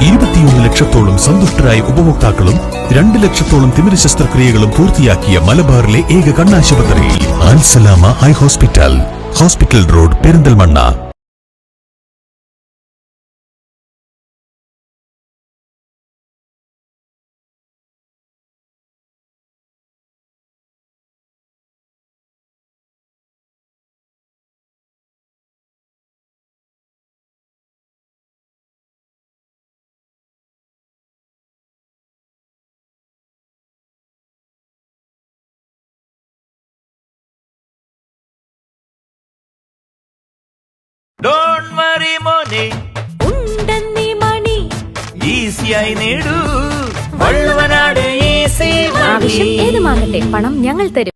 21 ലക്ഷത്തോളം സന്തുഷ്ടരായ ഉപഭോക്താക്കളും 2 ലക്ഷത്തോളം തിമിര ശസ്ത്രക്രിയകളും പൂർത്തിയാക്കിയ മലബാറിലെ ഏക കണ്ണാശുപത്രി Al Salama eye hospital, hospital road, Perinthalmanna. Don't worry money, ഉണ്ടെന്നീ മണി ഈസിയായി നേടൂ വള്ളുവനാട് ഈസി ആവശ്യം ഏതുമാകട്ടെ പണം ഞങ്ങൾ തരും.